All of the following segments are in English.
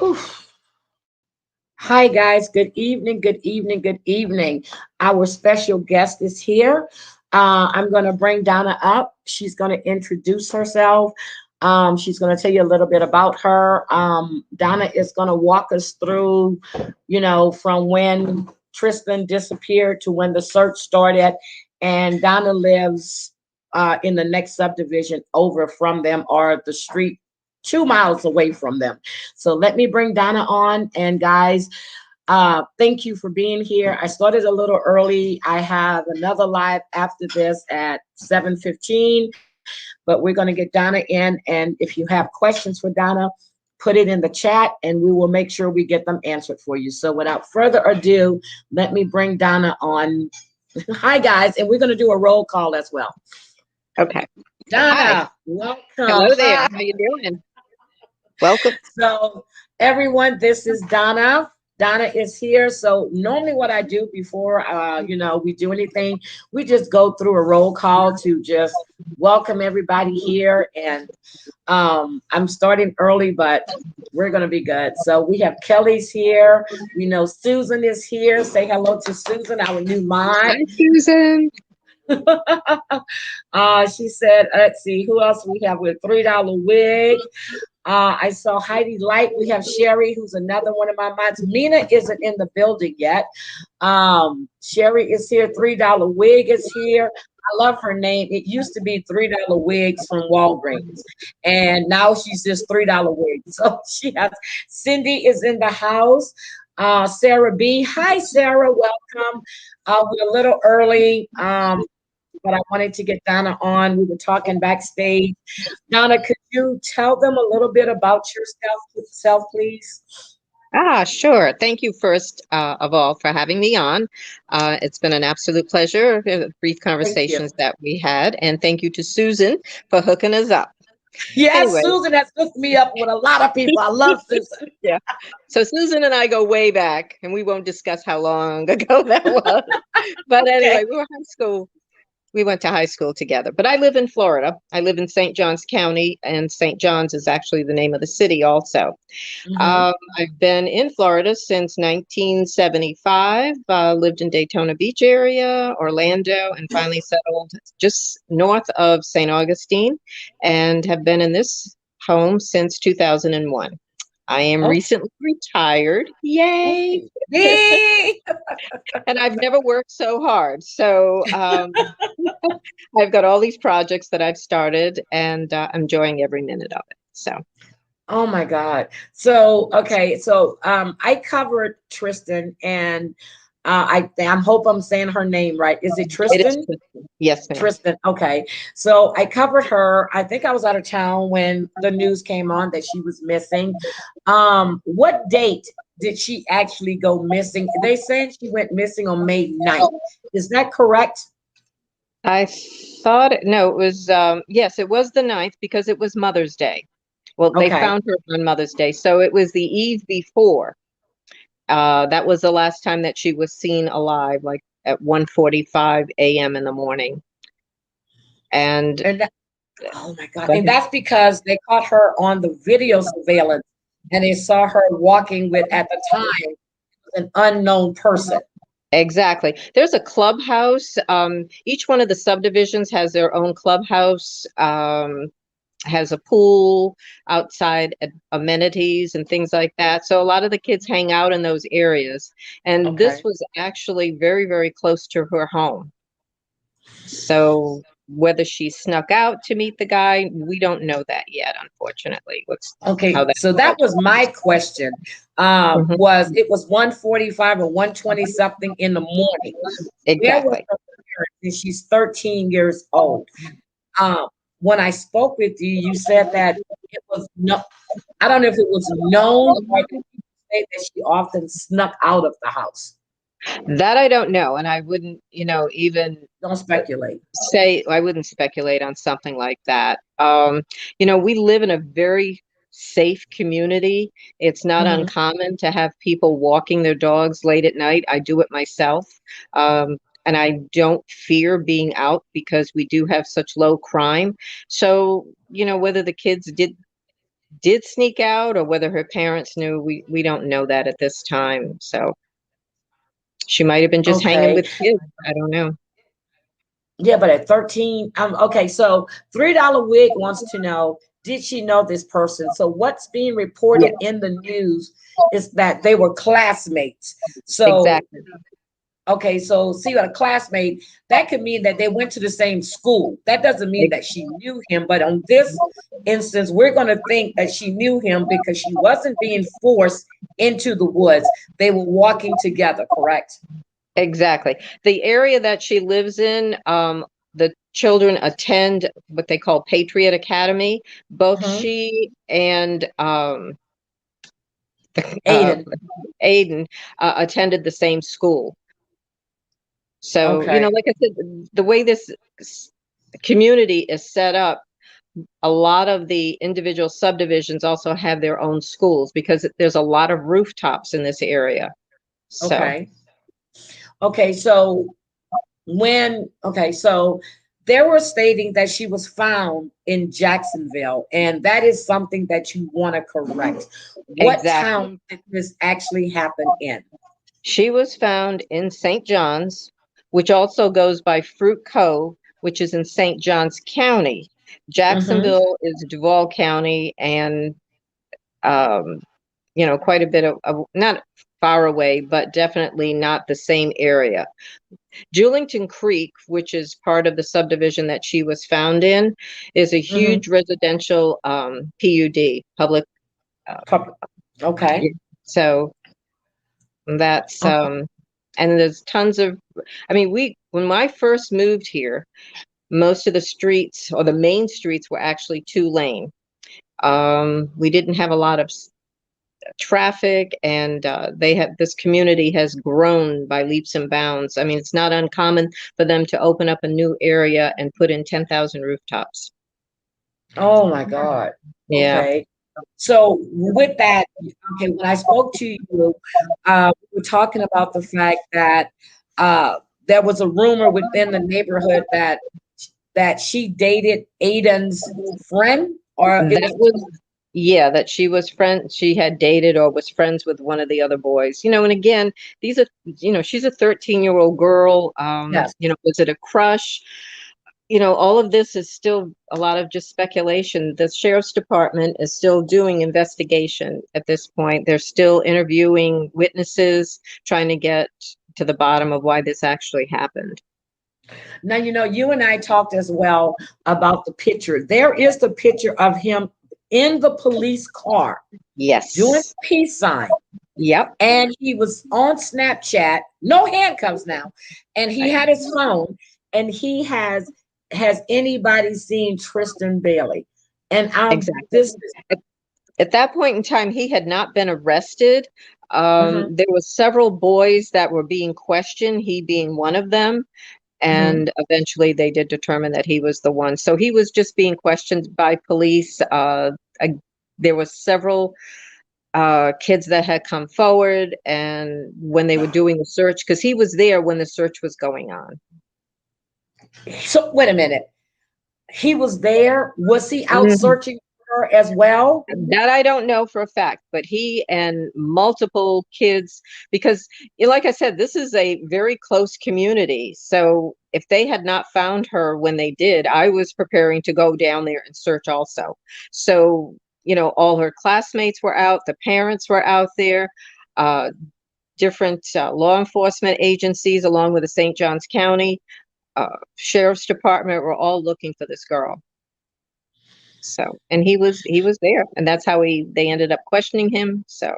Oof. Hi, guys. Good evening. Good evening. Good evening. Our special guest is here. I'm going to bring Donna up. She's going to introduce herself. She's going to tell you a little bit about her. Donna is going to walk us through, from when Tristan disappeared to when the search started. And Donna lives in the next subdivision over from them, or the street 2 miles away from them. So let me bring Donna on. And guys, thank you for being here. I started a little early. I have another live after this at 7:15, but we're going to get Donna in. And if you have questions for Donna, put it in the chat and we will make sure we get them answered for you. So without further ado, let me bring Donna on. Hi, guys. And we're going to do a roll call as well. Okay. Donna, Hi. welcome. Hello there. Hi. How you doing? Welcome. So, everyone, this is Donna. Donna is here. So, normally, what I do before, we do anything, we just go through a roll call to just welcome everybody here. And I'm starting early, but we're going to be good. So, we have Kelly's here. We know Susan is here. Say hello to Susan, our new mod. Hi, Susan. She said, let's see, who else we have with $3 wig. I saw Heidi Light. We have Sherry, who's another one of my mods. Mina isn't in the building yet. Sherry is here. $3 wig is here. I love her name. It used to be $3 wigs from Walgreens, and now she's just $3 wigs. So she has. Cindy is in the house. Sarah B. Hi, Sarah. Welcome. We're a little early. But I wanted to get Donna on. We were talking backstage. Donna, could you tell them a little bit about yourself, please? Sure. Thank you first of all for having me on. It's been an absolute pleasure, brief conversations that we had. And thank you to Susan for hooking us up. Yes, anyway. Susan has hooked me up with a lot of people. I love Susan. Yeah. So Susan and I go way back, and we won't discuss how long ago that was. But anyway, we were high school. We went to high school together, but I live in Florida. I live in St. Johns County, and St. Johns is actually the name of the city also. I've been in Florida since 1975, lived in Daytona Beach area, Orlando, and finally settled just north of St. Augustine, and have been in this home since 2001. I am recently retired. Yay! Yay! And I've never worked so hard. So I've got all these projects that I've started, and I'm enjoying every minute of it. So. Oh my God. So, okay. So I covered Tristan, and I hope I'm saying her name right. Is it Tristyn? It is Tristyn. Yes, ma'am. Tristyn. Okay. So I covered her. I think I was out of town when the news came on that she was missing. What date did she actually go missing? They said she went missing on May 9th. Is that correct? I thought, no, it was, yes, it was the 9th because it was Mother's Day. Well, they found her on Mother's Day. So it was the eve before. That was the last time that she was seen alive, like at 1:45 a.m. in the morning. And that, oh my God. And that's because they caught her on the video surveillance, and they saw her walking with, at the time, an unknown person. Exactly. There's a clubhouse. Each one of the subdivisions has their own clubhouse, has a pool, outside amenities and things like that. So a lot of the kids hang out in those areas. And this was actually very, very close to her home. So whether she snuck out to meet the guy, we don't know that yet, unfortunately. So that was my question. Was it was 1:45 or 1:20 something in the morning? Exactly. Where was her parents? And she's 13 years old. When I spoke with you, you said that it was no. I don't know if it was known, or did you say that she often snuck out of the house? That I don't know, and I wouldn't, even don't speculate. I wouldn't speculate on something like that. We live in a very safe community. It's not uncommon to have people walking their dogs late at night. I do it myself. And I don't fear being out because we do have such low crime. So, whether the kids did did sneak out or whether her parents knew, we don't know that at this time. So she might have been just hanging Okay. with kids. I don't know. Yeah, but at 13, okay, so $3 Wig wants to know, did she know this person? So what's being Yeah, reported in the news is that they were classmates. So, exactly. okay, so see, a classmate, that could mean that they went to the same school. That doesn't mean that she knew him, but on this instance, we're going to think that she knew him because she wasn't being forced into the woods. They were walking together, correct? Exactly. The area that she lives in, the children attend what they call Patriot Academy. Both Hmm. she and uh, Aiden. Aiden attended the same school. So, Okay. like I said, the way this community is set up, a lot of the individual subdivisions also have their own schools because there's a lot of rooftops in this area. So, Okay. Okay. So they were stating that she was found in Jacksonville, and that is something that you want to correct. What exactly. town did this actually happen in? She was found in St. John's, which also goes by Fruit Cove, which is in St. John's County. Hmm. Jacksonville is Duval County, and um, quite a bit of not far away, but definitely not the same area. Julington Creek, which is part of the subdivision that she was found in, is a Hmm. huge residential PUD, public. Uh, Okay. so that's Okay. and there's tons of. I mean, when I first moved here, most of the streets or the main streets were actually 2 lane. We didn't have a lot of traffic, and this community has grown by leaps and bounds. I mean, it's not uncommon for them to open up a new area and put in 10,000 rooftops. Oh my God. Yeah, Okay. So with that, okay, when I spoke to you, we were talking about the fact that there was a rumor within the neighborhood that she dated Aiden's friend, or it that was was yeah, that she had dated or was friends with one of the other boys. And again, these are, she's a 13-year-old girl. yes. Was it a crush? All of this is still a lot of just speculation. The sheriff's department is still doing investigation at this point. They're still interviewing witnesses, trying to get to the bottom of why this actually happened. Now, you and I talked as well about the picture. There is the picture of him in the police car doing Yes. the peace sign. Yep. And he was on Snapchat, no handcuffs now, and he Right. had his phone, and he has anybody seen Tristan Bailey? And Exactly. this is At that point in time, he had not been arrested. mhm, There were several boys that were being questioned, he being one of them, mhm. and eventually they did determine that he was the one. So he was just being questioned by police. Uh, there were several kids that had come forward, and when they were doing the search, because he was there when the search was going on. So wait a minute. He was there. Was he out searching for her as well? That I don't know for a fact, but he and multiple kids, because like I said, this is a very close community. So if they had not found her when they did, I was preparing to go down there and search also. So, all her classmates were out, the parents were out there, uh, different law enforcement agencies, along with the St. Johns County Sheriff's Department, were all looking for this girl. So, and he was there, and that's how they ended up questioning him. So,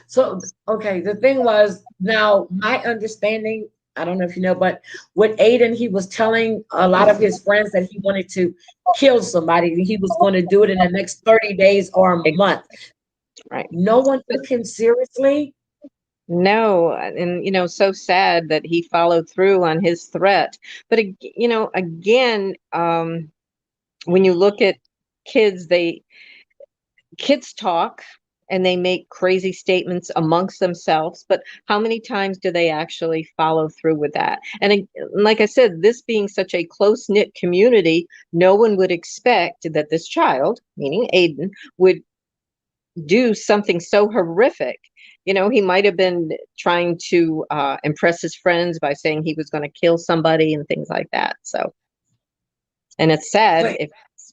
So, okay, the thing was, now my understanding, I don't know if you know, but with Aiden, he was telling a lot of his friends that he wanted to kill somebody, and he was going to do it in the next 30 days or a month. right. No one But took him seriously. no, and so sad that he followed through on his threat. But again, when you look at kids, kids talk. and they make crazy statements amongst themselves, but how many times do they actually follow through with that? And like I said, this being such a close-knit community, no one would expect that this child, meaning Aiden, would do something so horrific. He might have been trying to impress his friends by saying he was going to kill somebody and things like that. So, and it's sad But if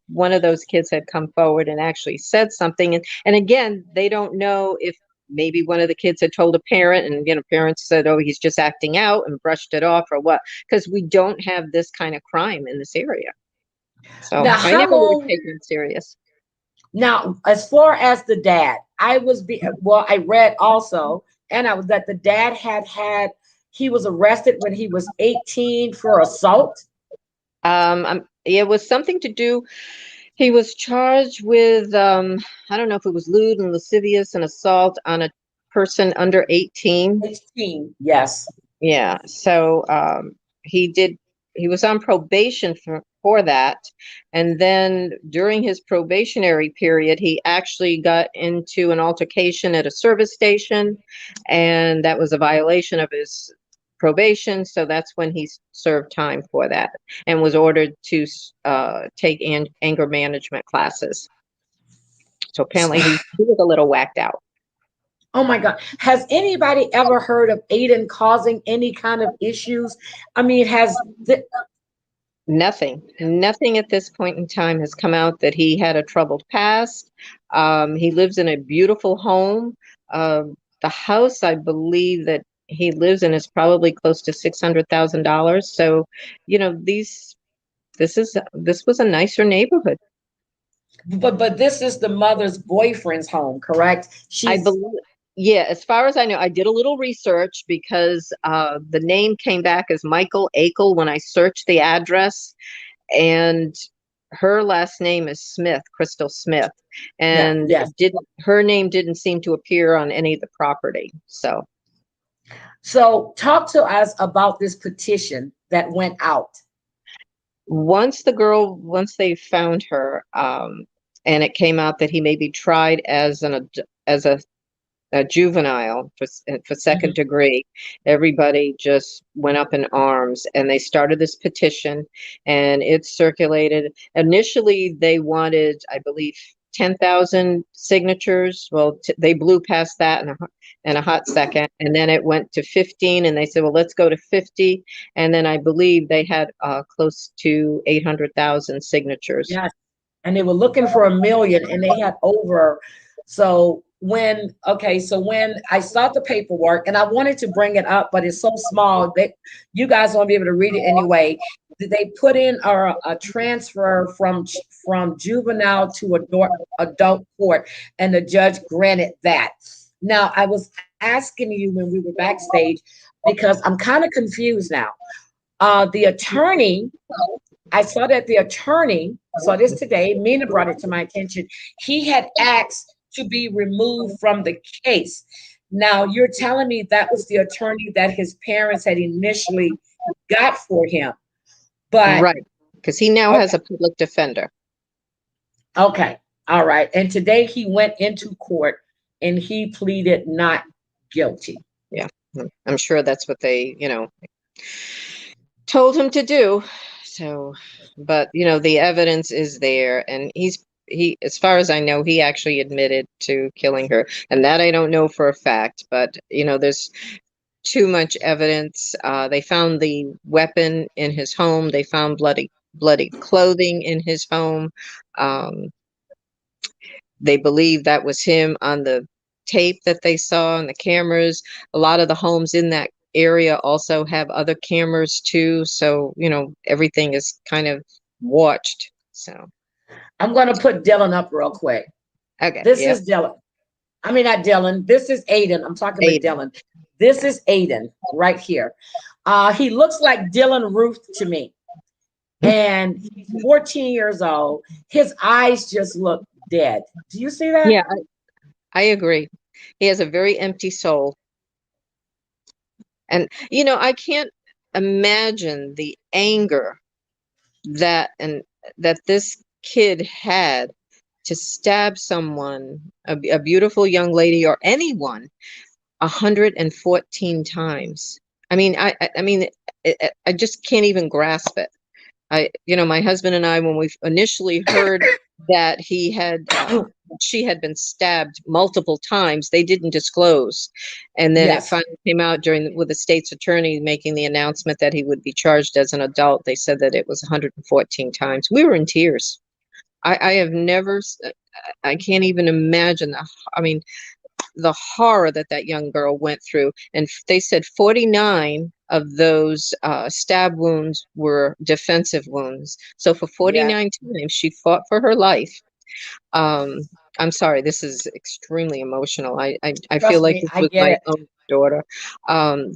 one of those kids had come forward and actually said something. And again, they don't know if maybe one of the kids had told a parent, and parents said, "Oh, he's just acting out," and brushed it off, or what, because we don't have this kind of crime in this area. So now, I how never would have long? taken it serious. Now, as far as the dad, I read also, and I was that the dad he was arrested when he was 18 for assault. It was something to do. He was charged with, I don't know if it was lewd and lascivious and assault on a person under 18. 18, yes. Yeah. So he did, he was on probation for that. And then during his probationary period, he actually got into an altercation at a service station, and that was a violation of his probation. So that's when he served time for that and was ordered to take anger management classes. So apparently he was a little whacked out. Oh my God. Has anybody ever heard of Aiden causing any kind of issues? I mean, Nothing at this point in time has come out that he had a troubled past. He lives in a beautiful home. The house, I believe, that he lives in is probably close to $600,000. So, this was a nicer neighborhood. but this is the mother's boyfriend's home, correct? I believe, yeah, as far as I know, I did a little research because the name came back as Michael Akel when I searched the address, and her last name is Smith, Crystal Smith, Yeah, and yes. her name didn't seem to appear on any of the property. So talk to us about this petition that went out. Once they found her, and it came out that he may be tried as a juvenile for second Mhm. degree, everybody just went up in arms, and they started this petition, and it circulated. Initially, they wanted, I believe, 10,000 signatures. Well, they blew past that in a hot second, and then it went to 15, and they said, well, let's go to 50. And then I believe they had close to 800,000 signatures. Yes. And they were looking for 1 million and they had over. So when I saw the paperwork, and I wanted to bring it up, but it's so small that you guys won't be able to read it anyway. They put in a transfer from juvenile to adult court, and the judge granted that. Now, I was asking you when we were backstage because I'm kind of confused now. The attorney, I saw that the attorney, saw this today, Mina brought it to my attention. He had asked to be removed from the case. Now, you're telling me that was the attorney that his parents had initially got for him. But Right, because he now has okay, a public defender. okay, all right. And today he went into court and he pleaded not guilty. Yeah, I'm sure that's what they, told him to do. So, but the evidence is there, and as far as I know, he actually admitted to killing her, and that I don't know for a fact, but there's too much evidence. They found the weapon in his home. They found bloody clothing in his home. Um, they believe that was him on the tape that they saw on the cameras. A lot of the homes in that area also have other cameras too. So, everything is kind of watched. So, I'm going to put Dylan up real quick. okay. This Yep. is Dylan. I mean, not Dylan. This is Aiden. I'm talking about Aiden. Dylan. This is Aiden right here. He looks like Dylan Ruth to me. And he's 14 years old. His eyes just look dead. Do you see that? Yeah, I agree. He has a very empty soul. And, I can't imagine the anger that this kid had to stab someone, a beautiful young lady or anyone, 114 times. I mean, I mean, I just can't even grasp it. My husband and I, when we initially heard that she had been stabbed multiple times, they didn't disclose. And then it Yes. finally came out with the state's attorney making the announcement that he would be charged as an adult. They said that it was 114 times. We were in tears. I have never, I can't even imagine I mean, the horror that young girl went through. And they said 49 of those stab wounds were defensive wounds. So for Yeah. 49 times, she fought for her life. Um, I'm sorry, this is extremely emotional. I feel Trust like me, this I was get my it. own daughter.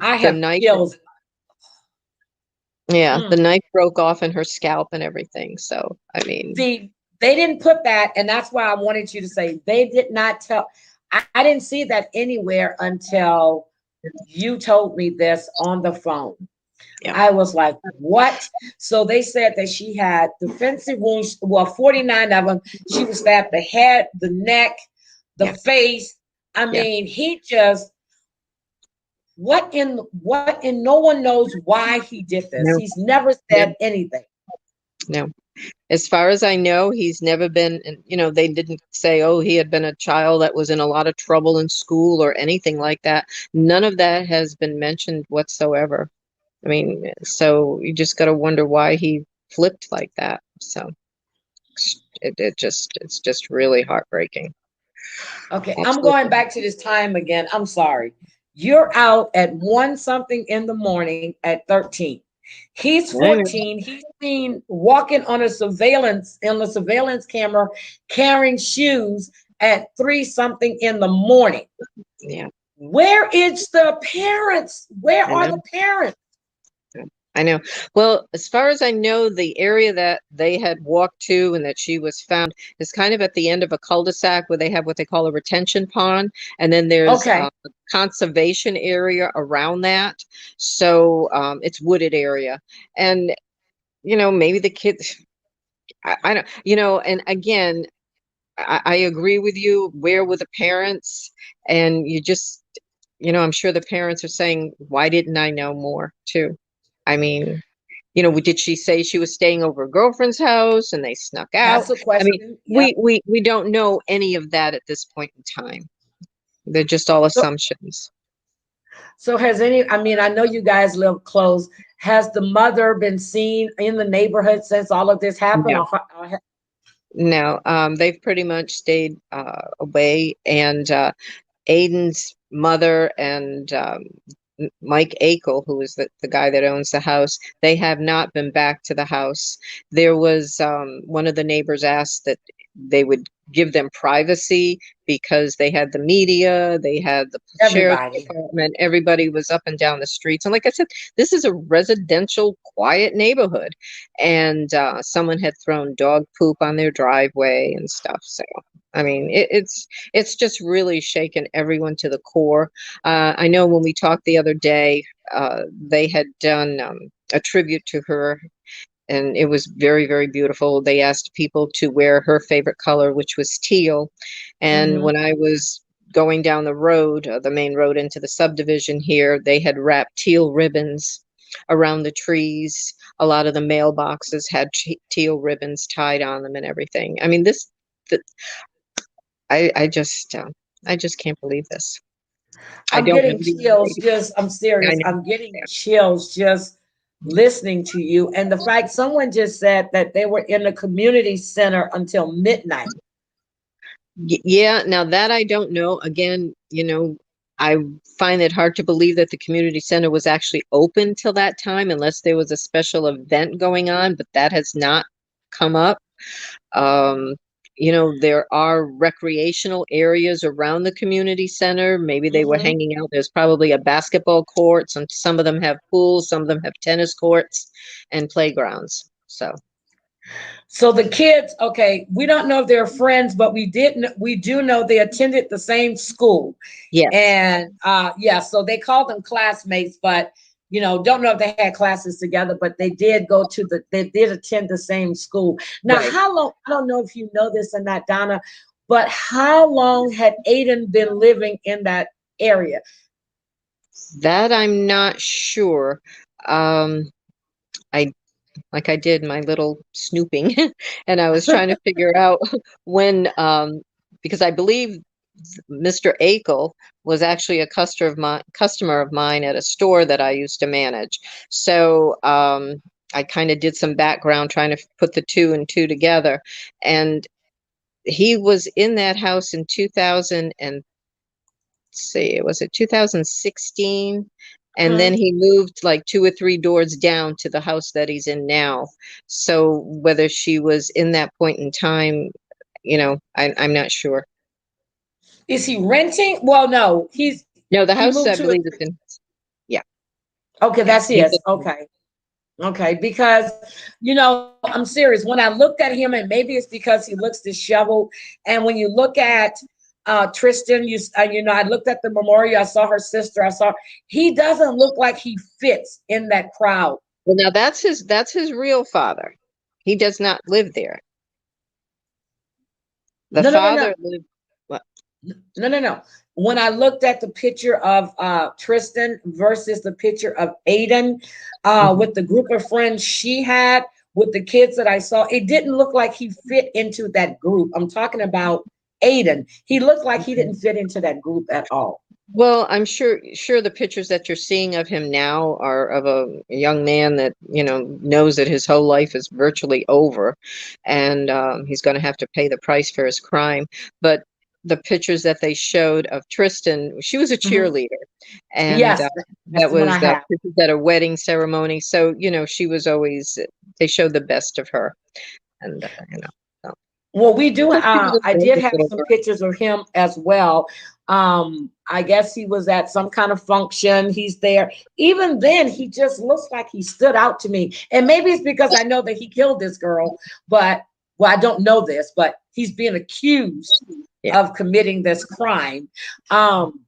I The have knife, chills. yeah, the Mm. knife broke off in her scalp and everything. So, I mean, See, they didn't put that, and that's why I wanted you to say they did not tell. I didn't see that anywhere until you told me this on the phone. yeah, I was like, what? So they said that she had defensive wounds, well, 49 of them. She was stabbed the head, the neck, the yeah, face. I yeah. mean, he just, no one knows why he did this. No, He's never no, said anything. no. As far as I know, he's never been, they didn't say, oh, he had been a child that was in a lot of trouble in school or anything like that. None of that has been mentioned whatsoever. I mean, so you just got to wonder why he flipped like that. So it's just really heartbreaking. Okay, I'm going Absolutely. back to this time again. I'm sorry. You're out at 1 something in the morning at 13. He's I know. 14. He's seen walking on a surveillance camera carrying shoes at 3 something in the morning. Yeah, Where is the parents? Where I are know. the parents? I know. Well, as far as I know, the area that they had walked to and that she was found is kind of at the end of a cul-de-sac where they have what they call a retention pond, and then there's Okay. a conservation area around that. So it's wooded area, and maybe the kids. I don't. And again, I agree with you. Where were the parents? And you just, I'm sure the parents are saying, "Why didn't I know more?" Too. I mean. Did she say she was staying over a girlfriend's house and they snuck That's out? the I mean, question. Yep. we don't know any of that at this point in time. They're just all So, assumptions. so has I mean, I know you guys live close. Has the mother been seen in the neighborhood since all of this happened? No, no. They've pretty much stayed away, and Aiden's mother and Mike Akel, who is the guy that owns the house, they have not been back to the house. There was one of the neighbors asked that they would give them privacy because they had the media, they had the sheriff's everybody. department, everybody was up and down the streets. And like I said, this is a residential, quiet neighborhood. And someone had thrown dog poop on their driveway and stuff. So, I mean, it's just really shaken everyone to the core. I know when we talked the other day, they had done a tribute to her, and it was very, very beautiful. They asked people to wear her favorite color, which was teal. And Hmm. when I was going down the road, the main road into the subdivision here, they had wrapped teal ribbons around the trees. A lot of the mailboxes had teal ribbons tied on them and everything. I mean, th- I just can't believe this. I I'm don't know getting the young chills. lady. I'm I serious. know. I'm getting chills just listening to you. And the fact someone just said that they were in the community center until midnight. Yeah, now that I don't know. Again, I find it hard to believe that the community center was actually open till that time unless there was a special event going on, but that has not come up. Um, there are recreational areas around the community center. Maybe they were Hmm. hanging out. There's probably a basketball court. Some of them have pools, some of them have tennis courts and playgrounds. So, So the kids, okay, we don't know if they're friends, but we do know they attended the same school. yes. And yeah, so they called them classmates, but don't know if they had classes together, but they did they did attend the same school. Now, Right. how long, I don't know if you know this or not, Donna, but how long had Aiden been living in that area? That I'm not sure. I like I did my little snooping and I was trying to figure out when because I believe Mr. Akel was actually a customer of mine at a store that I used to manage. So I kind of did some background trying to put the two and two together. And he was in that house in 2000 and see, was it 2016? And then Mhm. he moved like two or three doors down to the house that he's in now. So whether she was in that point in time, I'm not sure. Is he renting? Well, no, No, the he house moved I to it. believe is in. Yeah, Okay, yeah. that's his. Okay. Okay, because I'm serious. When I looked at him, and maybe it's because he looks disheveled. And when you look at Tristyn, I looked at the memorial. I saw her sister. He doesn't look like he fits in that crowd. Well, now that's his real father. He does not live there. The No, no, no, no. father lived. Well, No, no, no. When I looked at the picture of Tristyn versus the picture of Aiden, mhm. with the group of friends she had, with the kids that I saw, it didn't look like he fit into that group. I'm talking about Aiden. He looked like he didn't fit into that group at all. Well, I'm sure the pictures that you're seeing of him now are of a young man that, knows that his whole life is virtually over and he's going to have to pay the price for his crime. But the pictures that they showed of Tristyn, she was a Mhm. cheerleader and Yes, that's that the one was I have. pictures at a wedding ceremony. So, she was always, they showed the best of her and, so. Well, we do. So she was a I did gorgeous have little some girl. pictures of him as well. I guess he was at some kind of function. He's there. Even then, he just looks like he stood out to me. And maybe it's because I know that he killed this girl, but well, I don't know this, but he's being accused Yeah. of committing this crime. Um,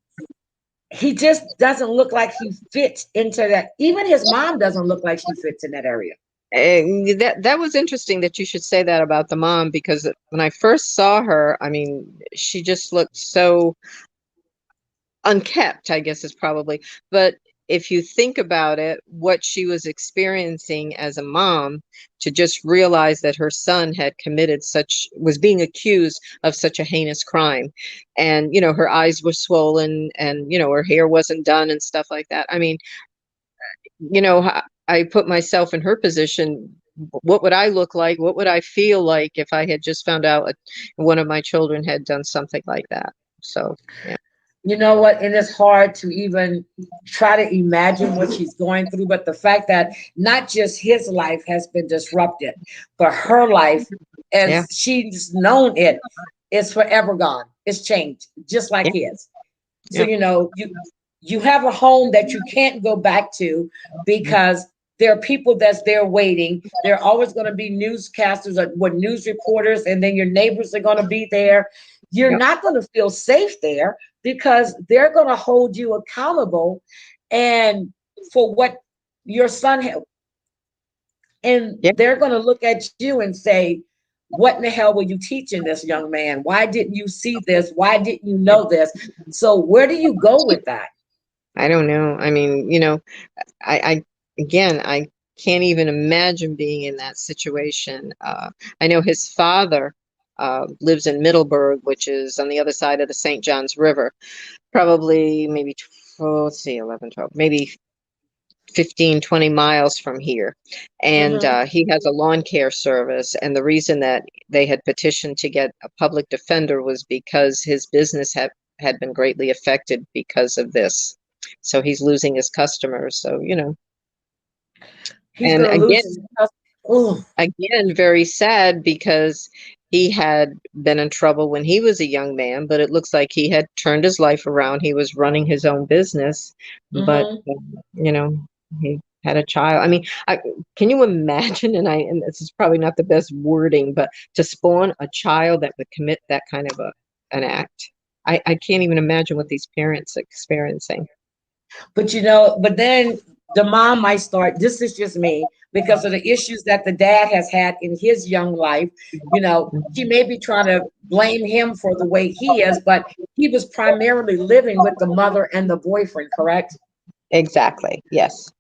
he just doesn't look like he fits into that. Even his mom doesn't look like she fits in that area. And that was interesting that you should say that about the mom because when I first saw her, I mean, she just looked so unkept, I guess is probably. But if you think about it, what she was experiencing as a mom, to just realize that her son was being accused of such a heinous crime. And, her eyes were swollen and, her hair wasn't done and stuff like that. I mean, I put myself in her position. What would I look like? What would I feel like if I had just found out one of my children had done something like that? So, yeah. You know what? And it's hard to even try to imagine what she's going through. But the fact that not just his life has been disrupted, but her life, Yeah. as she's known it, is forever gone. It's changed, just like Yeah. his. So Yeah. you have a home that you can't go back to because there are people that's there waiting. There are always going to be newscasters or news reporters, and then your neighbors are going to be there. You're Yeah. not going to feel safe there because they're going to hold you accountable and for what your son had, and Yeah. they're going to look at you and say, what in the hell were you teaching this young man? Why didn't you see this? Why didn't you Yeah. know this? So where do you go with that? I don't know. I mean, I again, I can't even imagine being in that situation. I know his father lives in Middleburg, which is on the other side of the St. Johns River, probably maybe, let's see, 11, 12, maybe 15, 20 miles from here. And Mm-hmm. he has a lawn care service. And the reason that they had petitioned to get a public defender was because his business had been greatly affected because of this. So he's losing his customers. So, He's and going to lose his trust. Oh, again, very sad because he had been in trouble when he was a young man, but it looks like he had turned his life around. He was running his own business, but mm-hmm. he had a child. I mean, can you imagine? And this is probably not the best wording, but to spawn a child that would commit that kind of an act. I can't even imagine what these parents are experiencing. But then the mom might start, this is just me, because of the issues that the dad has had in his young life. She may be trying to blame him for the way he is, but he was primarily living with the mother and the boyfriend, correct? Exactly. Yes.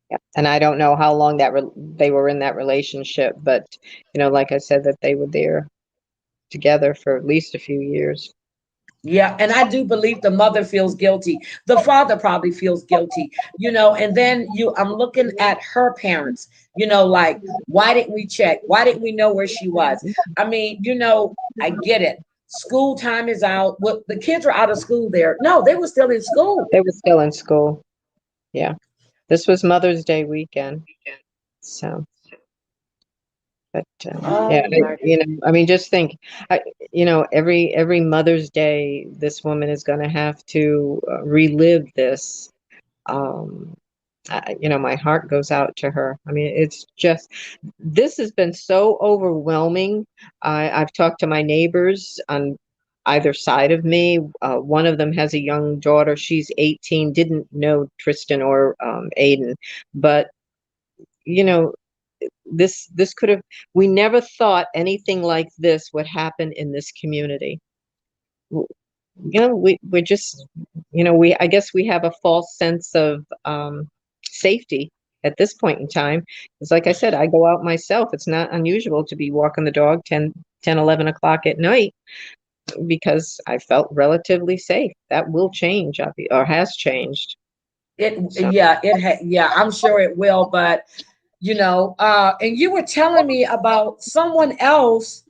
Yeah. And I don't know how long they were in that relationship, but like I said, that they were there together for at least a few years. Yeah, and I do believe the mother feels guilty. The father probably feels guilty, and then I'm looking at her parents, like, why didn't we check? Why didn't we know where she was? I mean, I get it. School time is out. Well, the kids were out of school there. No, they were still in school. They were still in school. Yeah. This was Mother's Day weekend. So, but yeah, Oh my. I mean, just think, every Mother's Day, this woman is going to have to relive this. Um, my heart goes out to her. I mean, this has been so overwhelming. I've talked to my neighbors on either side of me. One of them has a young daughter. She's 18, didn't know Tristan or Aiden, but you know, this could have, we never thought anything like this would happen in this community. We're just, I guess we have a false sense of safety at this point in time. It's like I said, I go out myself. It's not unusual to be walking the dog 11 o'clock at night because I felt relatively safe. That will change, or has changed. So. Yeah, I'm sure it will, but and you were telling me about someone else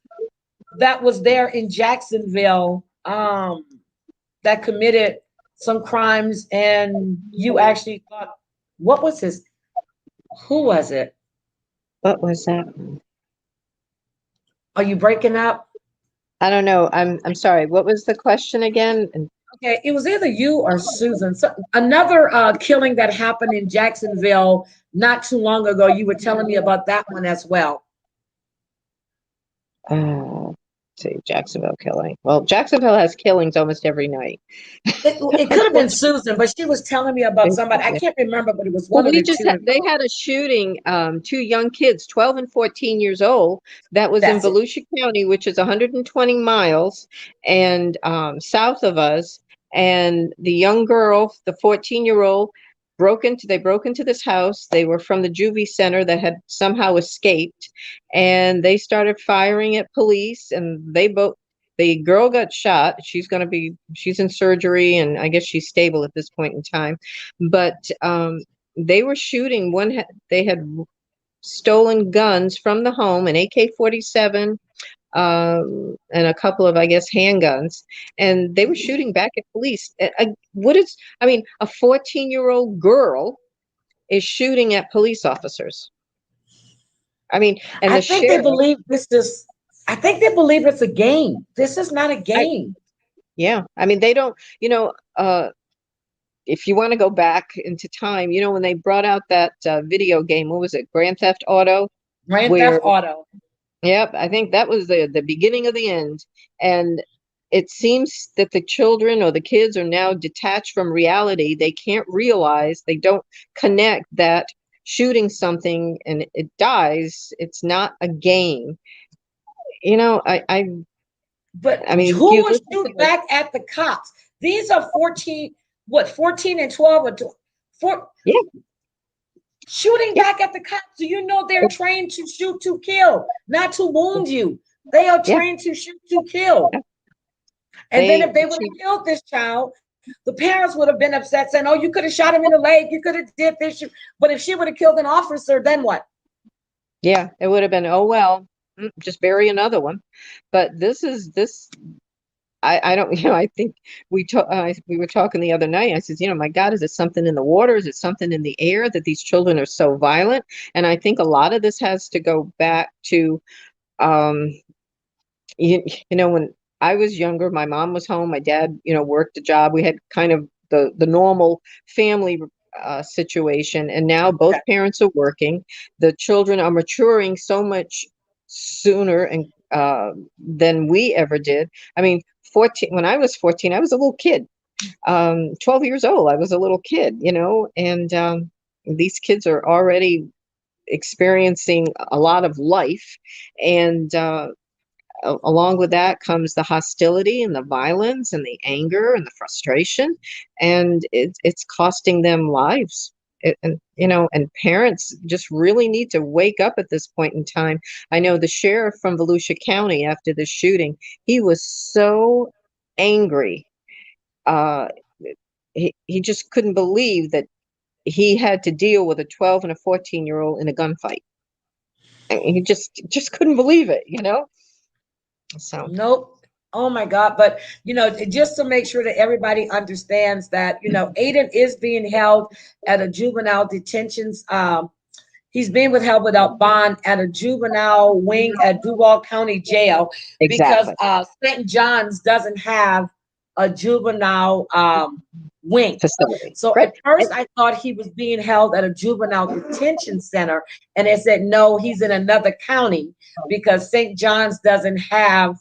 that was there in Jacksonville, that committed some crimes, and you actually thought, what was his, who was it? What was that? Are you breaking up? I don't know. I'm sorry. What was the question again? Okay, it was either you or Susan. So, another killing that happened in Jacksonville not too long ago. You were telling me about that one as well. See, Jacksonville killing. Well, Jacksonville has killings almost every night. It could have been Susan, but she was telling me about somebody. I can't remember, but it was Well, one of the two. they had a shooting, two young kids, 12 and 14 years old, that was in That's it. Volusia County, which is 120 miles and south of us. And the young girl, the 14-year-old, they broke into this house. They were from the juvie center that had somehow escaped, and they started firing at police, and the girl got shot. She's in surgery, and I guess she's stable at this point in time. But they were shooting. They had stolen guns from the home, an AK-47, and a couple of, I guess, handguns, and they were shooting back at police. A 14-year-old girl is shooting at police officers. I mean, and I the think they sheriff. believe this is. I think they believe it's a game. This is not a game. Yeah, I mean, they don't. If you want to go back into time, when they brought out that video game, what was it, Grand Theft Auto, Grand Theft where, Auto. yep, I think that was the beginning of the end. And it seems that the children or the kids are now detached from reality. They can't realize, they don't connect that shooting something and it dies, it's not a game. But I mean, if who you would listen to shoot back at the cops? These are 14, 14 and 12 or 4, yeah, shooting yeah, back at the cops. Do you know they're trained to shoot to kill, not to wound you? They are yeah, trained to shoot to kill. yeah. And then if they would have killed this child, the parents would have been upset saying, oh, you could have shot him in the leg, you could have did this. But if she would have killed an officer, then what? Yeah, it would have been, oh, well, just bury another one. But this, I don't, I think we were talking the other night. I said, my God, is it something in the water? Is it something in the air that these children are so violent? And I think a lot of this has to go back to, um, when I was younger, my mom was home, my dad, worked a job. We had kind of the normal family situation. And now both parents are working. The children are maturing so much sooner and than we ever did. I mean, 14, when I was 14, I was a little kid. 12 years old, I was a little kid, and these kids are already experiencing a lot of life, and along with that comes the hostility and the violence and the anger and the frustration, and it's costing them lives. And and parents just really need to wake up at this point in time. I know the sheriff from Volusia County, after the shooting, he was so angry. uh he just couldn't believe that he had to deal with a 12 and a 14-year-old in a gunfight. And he just couldn't believe it. So Nope. Oh my God. But, just to make sure that everybody understands that, Aiden is being held at a juvenile detentions. He's being withheld without bond at a juvenile wing at Duval County Jail because exactly. St. John's doesn't have a juvenile wing. Facility, So right? at first I thought he was being held at a juvenile detention center, and they said no, he's in another county because St. John's doesn't have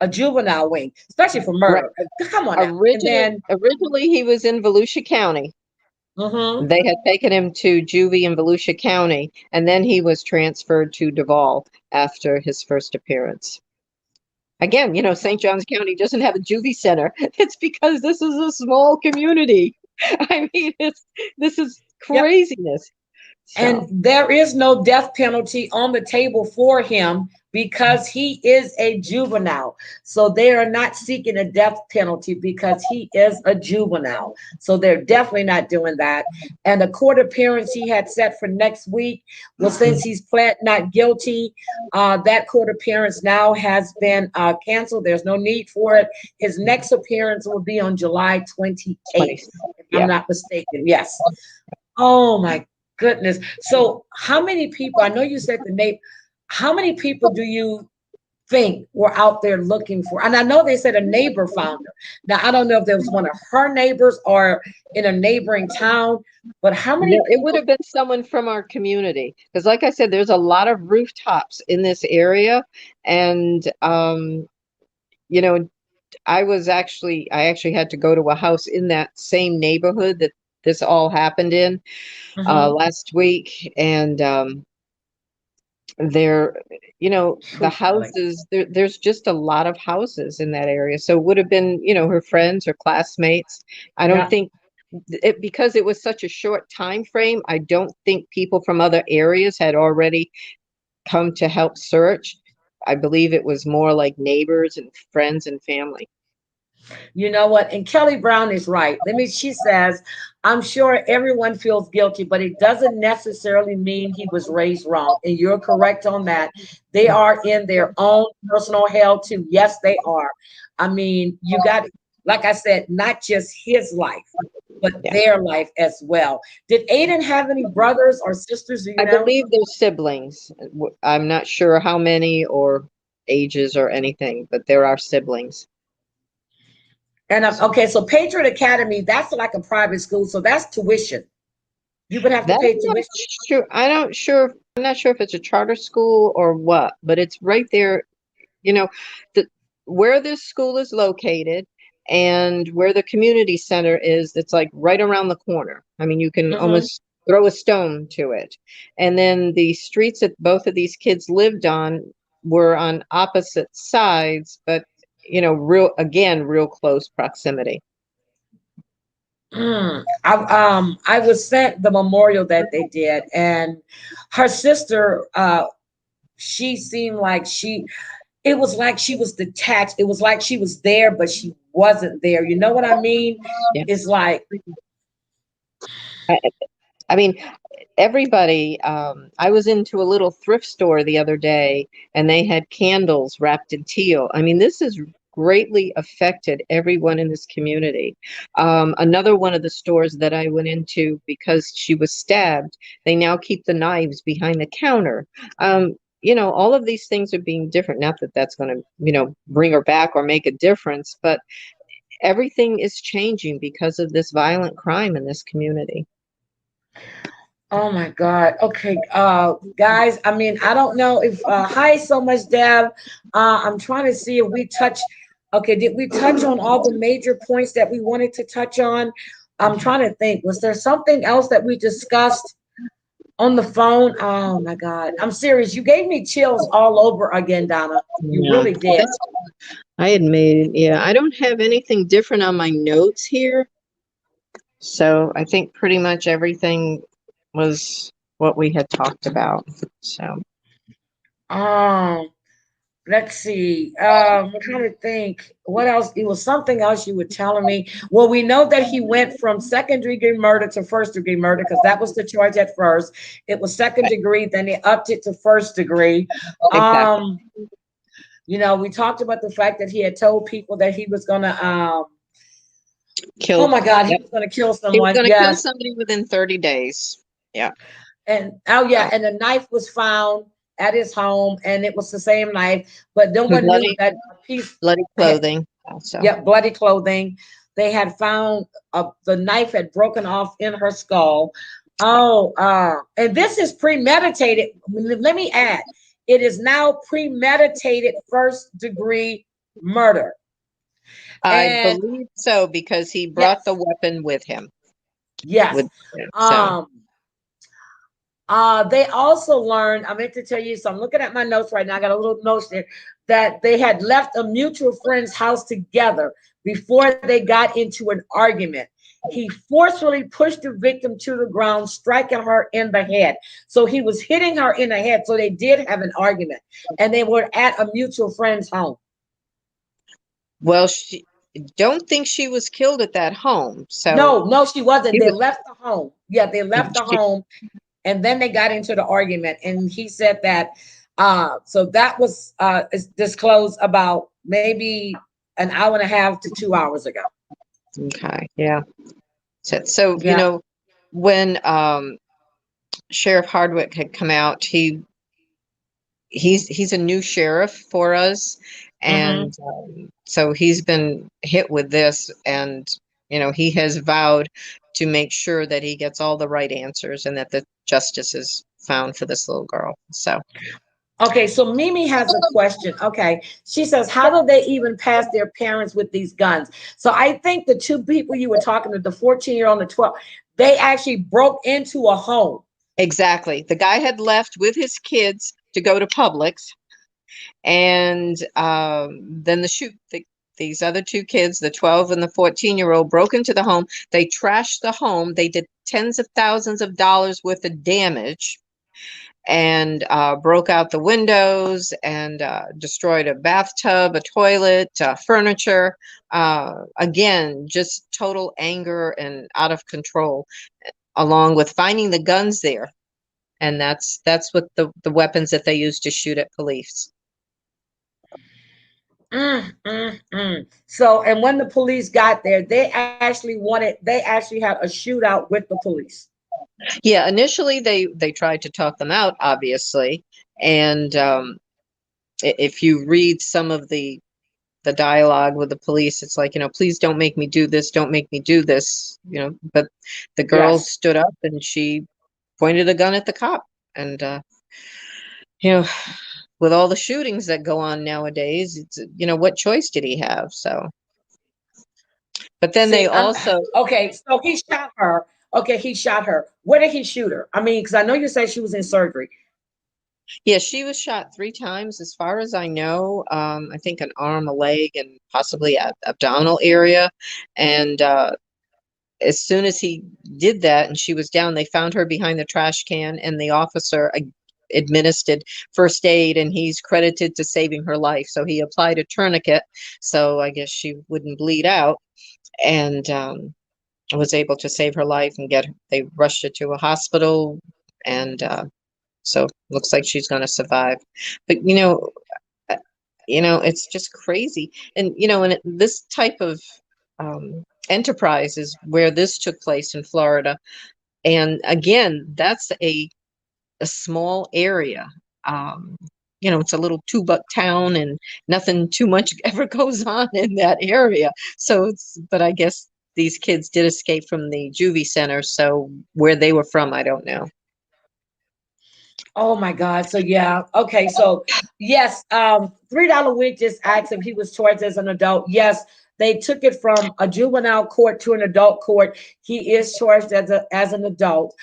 a juvenile wing, especially for Right. murder. Come on now. And then, Originally he was in Volusia County. mhm. They had taken him to juvie in Volusia County, and then he was transferred to Duval after his first appearance. Again, St. Johns County doesn't have a juvie center. It's because this is a small community. I mean, this is Yep. craziness. And So, there is no death penalty on the table for him because he is a juvenile. So they are not seeking a death penalty because he is a juvenile. So they're definitely not doing that. And the court appearance he had set for next week, well, since he's pled not guilty, that court appearance now has been canceled. There's no need for it. His next appearance will be on July 20, 28th, if I'm yeah. not mistaken. Yes. Oh my goodness. So how many people, I know you said the name, how many people do you think were out there looking for? And I know they said a neighbor found her. Now, I don't know if there was one of her neighbors or in a neighboring town, but how No, many it would people? have been someone from our community. Because, like I said, there's a lot of rooftops in this area. And, you know, I actually had to go to a house in that same neighborhood that this all happened in Mhm. last week. And there, the Truth telling. houses, there's just a lot of houses in that area. So it would have been, her friends or classmates. I don't Yeah. think because it was such a short time frame, I don't think people from other areas had already come to help search. I believe it was more like neighbors and friends and family. You know what? And Kelly Brown is right. She says, I'm sure everyone feels guilty, but it doesn't necessarily mean he was raised wrong. And you're correct on that. They are in their own personal hell too. Yes, they are. I mean, you got, like I said, not just his life, but Yeah. their life as well. Did Aiden have any brothers or sisters? Do you I know? believe they're siblings. I'm not sure how many or ages or anything, but there are siblings. And okay, so Patriot Academy, that's like a private school, so that's tuition. You would have to That pay I'm not tuition. sure. I'm not sure if it's a charter school or what, but it's right there, you know, the where this school is located and where the community center is, it's like right around the corner. I mean, you can Mhm. almost throw a stone to it. And then the streets that both of these kids lived on were on opposite sides, but real close proximity. I was sent the memorial that they did, and her sister, she seemed like it was like she was detached. It was like she was there, but she wasn't there. You know what I mean? Yeah. It's like, I, I mean, everybody, I was into a little thrift store the other day and they had candles wrapped in teal. I mean, this has greatly affected everyone in this community. Another one of the stores that I went into, because she was stabbed, they now keep the knives behind the counter. All of these things are being different. Not that that's going to, bring her back or make a difference, but everything is changing because of this violent crime in this community. oh my God. Okay, guys. I mean, I don't know if hi so much, Deb. I'm trying to see if we touch. Okay, did we touch on all the major points that we wanted to touch on? I'm trying to think. Was there something else that we discussed on the phone? Oh my God. I'm serious. You gave me chills all over again, Donna. You Yeah, really did. I had made, yeah, I don't have anything different on my notes here. So I think pretty much everything was what we had talked about. So, Um, let's see. I'm trying to think what else. It was something else you were telling me. Well, we know that he went from second degree murder to first degree murder because that was the charge at first. It was second degree, then they upped it to first degree. exactly. Um, we talked about the fact that he had told people that he was gonna oh Killed. my God, he Yep. was gonna kill He was someone. going to kill Yes. somebody within 30 days. Yeah. And oh yeah, So, and the knife was found at his home, and it was the same knife, but no one knew bloody, that a piece bloody had, clothing. Also. yeah, bloody clothing. They had found the knife had broken off in her skull. Oh, and this is premeditated. Let me add, it is now premeditated first degree murder. I And believe so because he brought the yes, weapon with him. yes. With so Um, they also learned, I meant to tell you, so I'm looking at my notes right now. I got a little notes there that they had left a mutual friend's house together before they got into an argument. He forcefully pushed the victim to the ground, striking her in the head. So he was hitting her in the head. So they did have an argument, and they were at a mutual friend's home. well, she don't think she was killed at that home. So No, no, she wasn't. he They was. left the home. Yeah, they left the She, home, and then they got into the argument, and he said that so that was disclosed about maybe an hour and a half to 2 hours ago. okay, yeah. So Yeah. when Sheriff Hardwick had come out, he's a new sheriff for us, Mm-hmm. and so he's been hit with this, and he has vowed to make sure that he gets all the right answers and that the justice is found for this little girl. So Okay, so Mimi has a question. Okay, she says, how do they even pass their parents with these guns? So I think the two people you were talking to, the 14-year-old and the 12, they actually broke into a home. exactly, the guy had left with his kids to go to Publix, and then these other two kids, the 12 and the 14-year-old, broke into the home. They trashed the home. They did tens of thousands of dollars worth of damage, and broke out the windows and destroyed a bathtub, a toilet, furniture. Again, just total anger and out of control, along with finding the guns there. And that's what the weapons that they used to shoot at police. So, and when the police got there, they actually had a shootout with the police. Yeah, initially they tried to talk them out, obviously, and if you read some of the dialogue with the police, it's like, please don't make me do this, don't make me do this, but the girl Yes. stood up and she pointed a gun at the cop, and you know, with all the shootings that go on nowadays, it's, what choice did he have? So, but then they See, also. okay. So he shot her. Okay, he shot her. Where did he shoot her? I mean, because I know you said she was in surgery. Yeah, she was shot 3 times, as far as I know. I think an arm, a leg, and possibly a abdominal area. And as soon as he did that and she was down, they found her behind the trash can, and the officer administered first aid, and he's credited to saving her life. So he applied a tourniquet, so I guess she wouldn't bleed out, and was able to save her life and they rushed her to a hospital, and so looks like she's going to survive. But uh, it's just crazy. And and this type of enterprise is where this took place in Florida. And again, that's a small area. Um, it's a little 2-buck town, and nothing too much ever goes on in that area. But I guess these kids did escape from the juvie center. So where they were from, I don't know. Oh my God. So yeah. Okay. So yes, $3 Week just asked if he was charged as an adult. Yes, They took it from a juvenile court to an adult court. He is charged as an adult.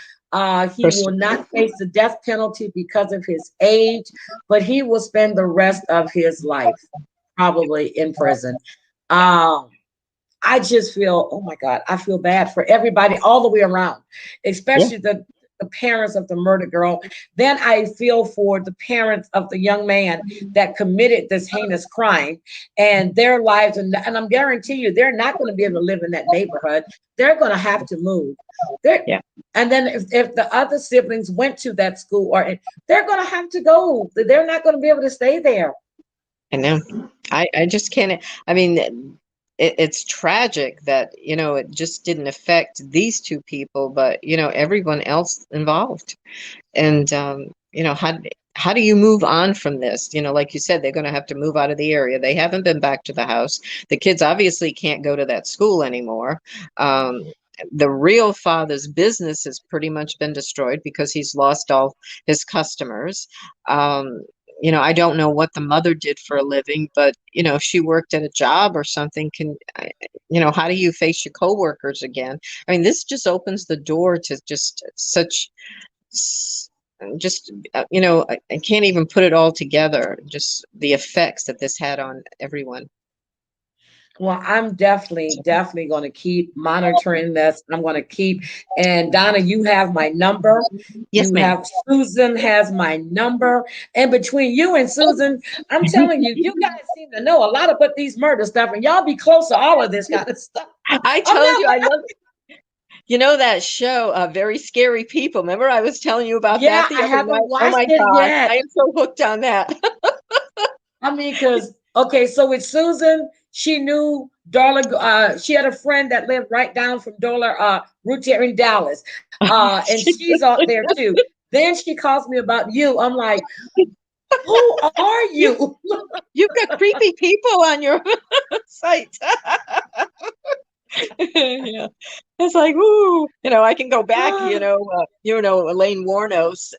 He will not face the death penalty because of his age, but he will spend the rest of his life probably in prison. Um, I just feel, oh my God, I feel bad for everybody all the way around, Yeah. especially the parents of the murdered girl. Then I feel for the parents of the young man that committed this heinous crime and their lives. And I'm guarantee you, they're not going to be able to live in that neighborhood. They're going to have to move. Yeah. And then if the other siblings went to that school, or they're going to have to go. They're not going to be able to stay there. I know. I just can't. I mean, it's tragic that, it just didn't affect these two people, but, everyone else involved. And, how do you move on from this? Like you said, they're going to have to move out of the area. They haven't been back to the house. The kids obviously can't go to that school anymore. The real father's business has pretty much been destroyed because he's lost all his customers. I don't know what the mother did for a living, but, if she worked at a job or something, how do you face your coworkers again? I mean, this just opens the door to just such, I can't even put it all together, just the effects that this had on everyone. Well, I'm definitely going to keep monitoring this. I'm going to keep, and Donna, you have my number. Yes, You ma'am. have, Susan has my number. And between you and Susan, I'm telling you, you guys seem to know a lot about these murder stuff, and y'all be close to all of this kind of stuff. I told you, I love that show, Very Scary People. Remember I was telling you about Yeah, that the I other haven't night? Oh watched my it God, yet. I am so hooked on that. I mean, because okay, so with Susan, she knew Darla. She had a friend that lived right down from Darla Route in Dallas, and she's out there too. Then she calls me about you. I'm like, who are You you? you've got creepy people on your site. Yeah. It's like, ooh, I can go back, Elaine Warnos,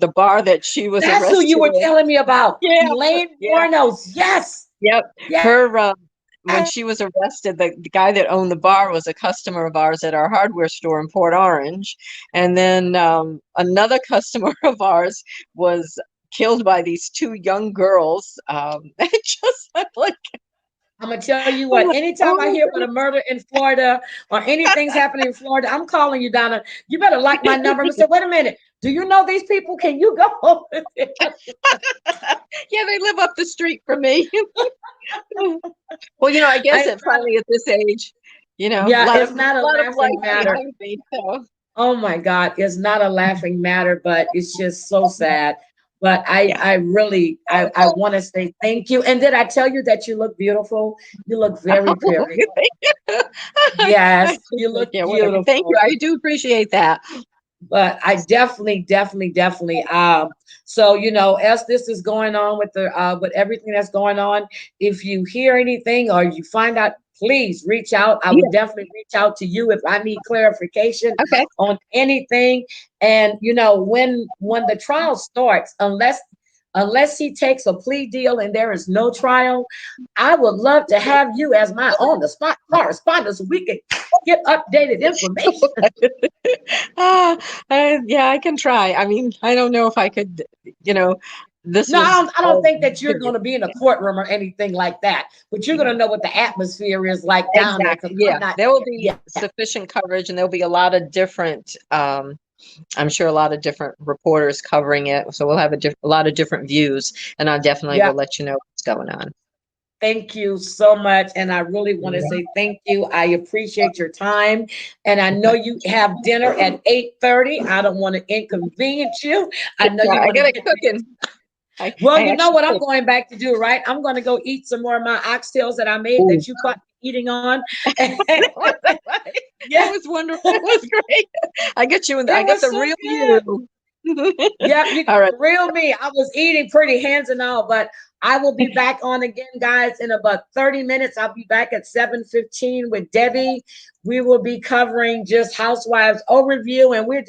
the bar that she was That's who you arrested were in. telling me about, Yeah, Elaine yeah, Warnos. Yes, yep. yes. Her, when she was arrested, the guy that owned the bar was a customer of ours at our hardware store in Port Orange. And then another customer of ours was killed by these two young girls. I'm like, I'm gonna tell you I'm what. like, Anytime I oh hear my about a murder in Florida or anything's happening in Florida, I'm calling you, Donna. You better like my number. I'm gonna say, wait a minute. Do you know these people? Can you go over there? Yeah, they live up the street from me. Well, I guess It's it not, finally at this age, a yeah, lot of it's not a life laughing matter. behind me. So Oh my God, it's not a laughing matter, but it's just so sad. But yeah. I really, I want to say thank you. And did I tell you that you look beautiful? You look very pretty. Thank you. Yes, I just you like, look yeah, whatever. Thank you. beautiful. I do appreciate that. But I definitely so as this is going on with the with everything that's going on, if you hear anything or you find out, please reach out. I would Yeah. definitely reach out to you if I need clarification Okay. on anything. And when the trial starts, unless he takes a plea deal and there is no trial, I would love to have you as my on the spot correspondent so we can get updated information. Yeah, I can try. I mean, I don't know if I could, you know, this No, was I don't all think that you're going to be in a courtroom or anything like that, but you're going to know what the atmosphere is like down there because exactly. I'm Yeah, not there will there. be Yeah. sufficient coverage, and there'll be a lot of different. I'm sure a lot of different reporters covering it, so we'll have a lot of different views, and I definitely Yeah. will let you know what's going on. Thank you so much. And I really want to say thank you. I appreciate your time. And I know you have dinner at 8:30. I don't want to inconvenience you. I know Yeah, you I want to got it get cooking. well, I you know actually what I'm cook. going back to do, right? I'm going to go eat some more of my oxtails that I made Ooh. that you caught me eating on. That Yeah, was wonderful. It was great. I get you in I it got was the so real good. you. Yep, you All right. real me. I was eating pretty hands and all, but I will be back on again, guys, in about 30 minutes. I'll be back at 7:15 with Debbie. We will be covering just Housewives overview, and we're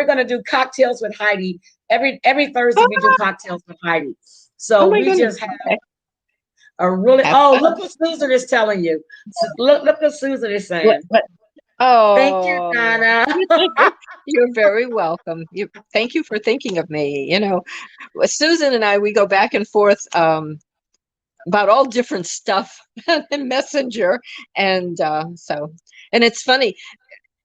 gonna do cocktails with Heidi. Every Thursday we do cocktails with Heidi. Oh So my we goodness. just have Okay. really, Have oh, fun. look what Susan is telling you. Look what Susan is What, saying. what? Thank you, Oh, Donna. you're very welcome. Thank you for thinking of me. Susan and I, we go back and forth about all different stuff in Messenger. And and it's funny,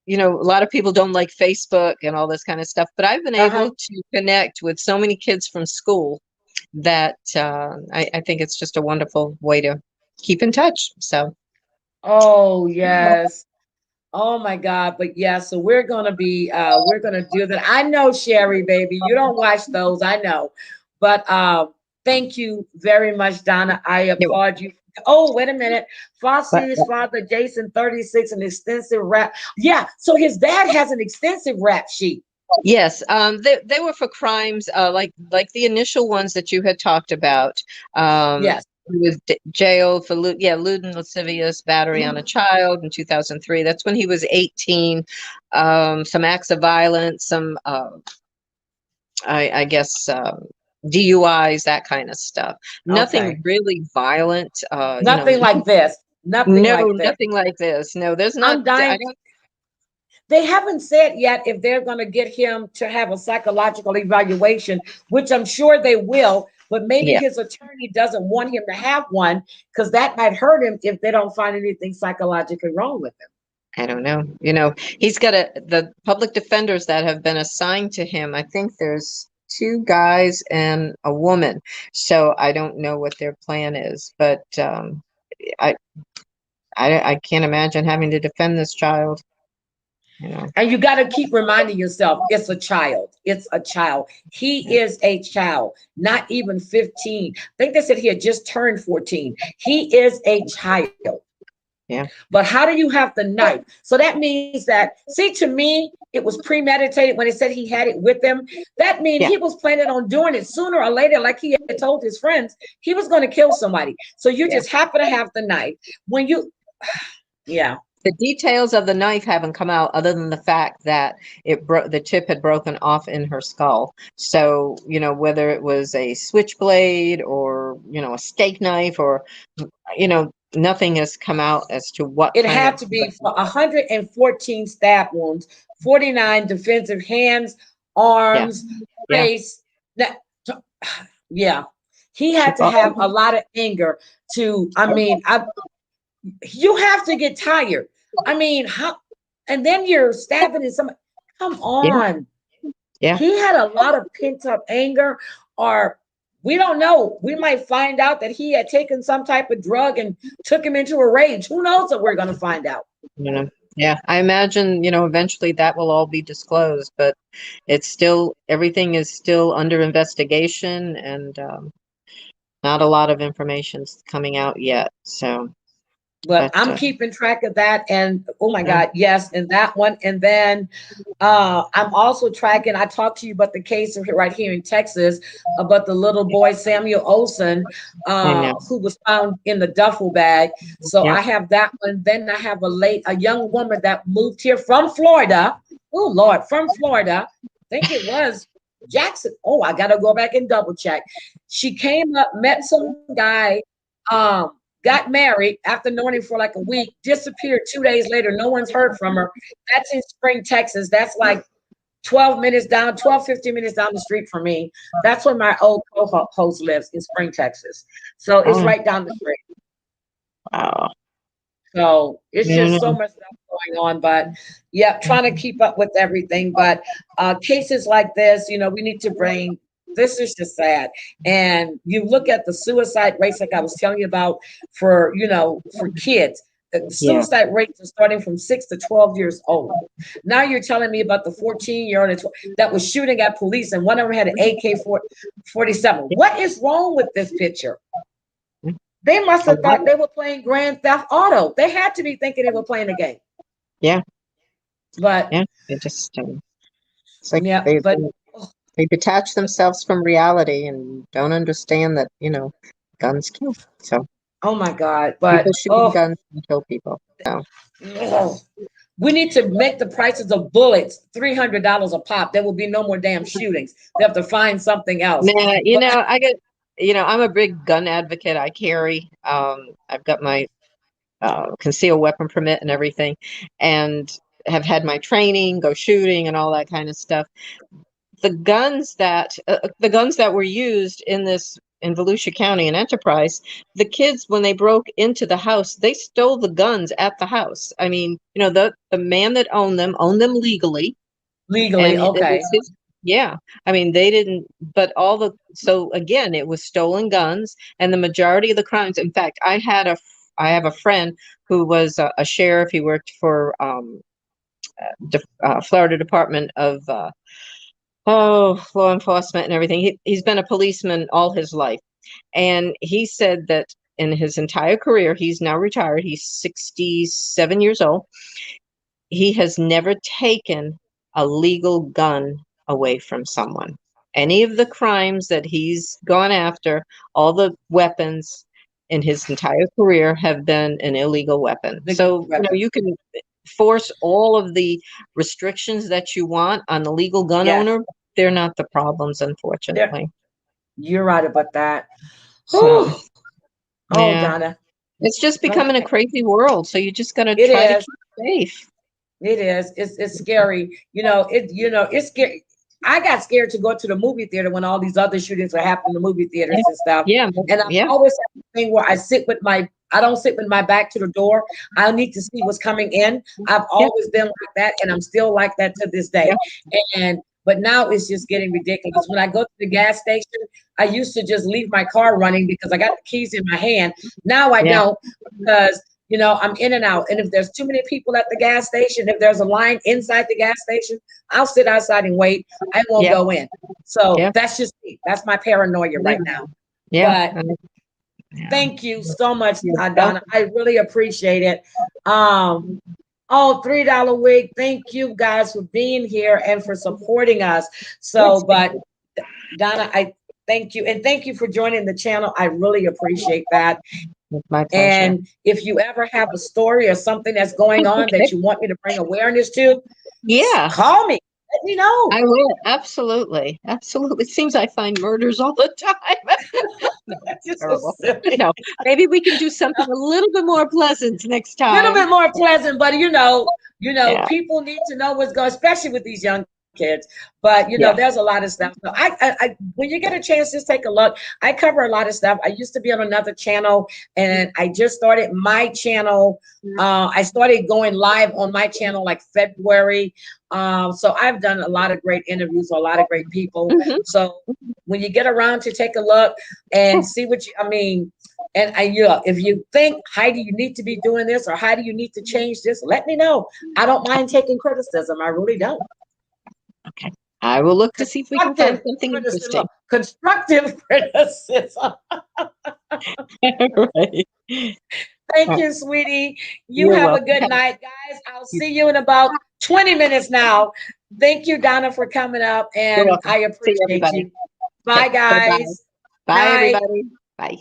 a lot of people don't like Facebook and all this kind of stuff, but I've been Uh-huh. able to connect with so many kids from school that I think it's just a wonderful way to keep in touch. So, Oh, you're welcome. yes. Oh my God. But yeah, so we're gonna do that. I know, Sherry, baby, you don't watch those, I know. But thank you very much, Donna. I You're welcome. applaud you. Oh, wait a minute. But, Foster's father, Jason, 36, an extensive rap. Yeah, so his dad has an extensive rap sheet. yes, they were for crimes like the initial ones that you had talked about. Yes. He was jailed for lewd and lascivious battery on a child in 2003. That's when he was 18. Some acts of violence, some I guess DUIs, that kind of stuff. Okay. Nothing really violent. Nothing like this. Nothing No, like this. nothing like this. No, there's not. I'm I dying. don't. They haven't said yet if they're going to get him to have a psychological evaluation, which I'm sure they will, but maybe Yeah. his attorney doesn't want him to have one because that might hurt him if they don't find anything psychologically wrong with him. I don't know. He's got the public defenders that have been assigned to him. I think there's two guys and a woman. So I don't know what their plan is, but I, I can't imagine having to defend this child. You know. And you got to keep reminding yourself it's a child. It's a child. He is a child, not even 15. I think they said he had just turned 14. He is a child. Yeah. But how do you have the knife? So that means that, see, to me, it was premeditated when it said he had it with him. That means Yeah. he was planning on doing it sooner or later, like he had told his friends, he was going to kill somebody. So you Yeah. just happen to have the knife. When you, yeah, The details of the knife haven't come out other than the fact that the tip had broken off in her skull. So, whether it was a switchblade or, a steak knife or, nothing has come out as to what it kind had of. to be for 114 stab wounds, 49 defensive hands, Yeah. arms, Yeah. face. That, yeah, he She had to fought. have a lot of anger to, I mean, you have to get tired. I mean, how, and then you're stabbing in somebody. Come Yeah. on. Yeah. He had a lot of pent up anger, or we don't know. We might find out that he had taken some type of drug and took him into a rage. Who knows what we're going to find out? Yeah. I imagine, eventually that will all be disclosed, but everything is still under investigation and not a lot of information's coming out yet. So, But but I'm keeping track of that. And oh my yeah. God, yes, and that one. And then I'm also tracking, I talked to you about the case right here in Texas about the little boy Samuel Olson, I know. who was found in the duffel bag. So Yep. I have that one. Then I have a young woman that moved here from Florida. Oh Lord, from Florida. I think it was Jackson. Oh, I gotta go back and double check. She came up, met some guy, got married after knowing him for like a week, disappeared 2 days later. No one's heard from her. That's in Spring, Texas. That's like 12 minutes down, 12, 15 minutes down the street from me. That's where my old co-host lives, in Spring, Texas. So it's Oh, right down the street. wow. So it's just so No. much stuff going on. But yeah, trying to keep up with everything. But cases like this, we need to bring, this is just sad. And you look at the suicide rates, like I was telling you about, for kids. The Yeah. suicide rates are starting from 6 to 12 years old. Now you're telling me about the 14-year-old that was shooting at police, and one of them had an AK-47. What is wrong with this picture? They must A have lot. thought they were playing Grand Theft Auto. They had to be thinking they were playing a game. Yeah. But Yeah. They just, it's like yeah, they, but they they detach themselves from reality and don't understand that, guns kill. So oh my God. people But shooting guns can kill people. So oh, we need to make the prices of bullets $300 a pop. There will be no more damn shootings. They have to find something else. nah, But I get. I'm a big gun advocate. I carry, I've got my concealed weapon permit and everything, and have had my training, go shooting and all that kind of stuff. The guns that were used in Volusia County and Enterprise, the kids, when they broke into the house, they stole the guns at the house. I mean, the man that owned them legally, Legally, and it okay. was his. Yeah, I mean, they didn't, but so again, it was stolen guns, and the majority of the crimes. In fact, I have a friend who was a sheriff. He worked for Florida Department of law enforcement and everything. He's been a policeman all his life. And he said that in his entire career, he's now retired, he's 67 years old, he has never taken a legal gun away from someone. Any of the crimes that he's gone after, all the weapons in his entire career have been an illegal weapon. So, you can force all of the restrictions that you want on the legal gun owner. They're not the problems, unfortunately. You're right about that. So, Oh, yeah. Donna. It's just becoming a crazy world. So you just got to It try to is. keep safe. It is. It's scary. It's scary. I got scared to go to the movie theater when all these other shootings are happening in the movie theaters and stuff. Yeah. And I always have a thing where I don't sit with my back to the door. I need to see what's coming in. I've always been like that, and I'm still like that to this day. But now it's just getting ridiculous. When I go to the gas station, I used to just leave my car running because I got the keys in my hand. Now I don't, because I'm in and out. And if there's too many people at the gas station, if there's a line inside the gas station, I'll sit outside and wait. I won't go in. So that's just me. That's my paranoia right now. Yeah. But thank you so much, Donna. I really appreciate it. $3 wig. Thank you guys for being here and for supporting us. So, but Donna, I thank you. And thank you for joining the channel. I really appreciate that. My pleasure. And if you ever have a story or something that's going on that you want me to bring awareness to, call me. Let me know. I will. Absolutely. Absolutely. It seems I find murders all the time. That's terrible. So maybe we can do something a little bit more pleasant next time. A little bit more pleasant, but people need to know what's going, especially with these young kids. But there's a lot of stuff. So I when you get a chance, just take a look. I cover a lot of stuff. I used to be on another channel, and I just started my channel. I started going live on my channel like February. So I've done a lot of great interviews with a lot of great people. So when you get around to take a look and see and if you think, Heidi, you need to be doing this, or Heidi, you need to change this, let me know. I don't mind taking criticism. I really don't. Okay. I will look to see if we can find something interesting. Constructive criticism. Right. Thank you, sweetie. You have a good night, guys. I'll see you in about 20 minutes now. Thank you, Donna, for coming up, and I appreciate you. Bye, guys. Bye, everybody. Bye.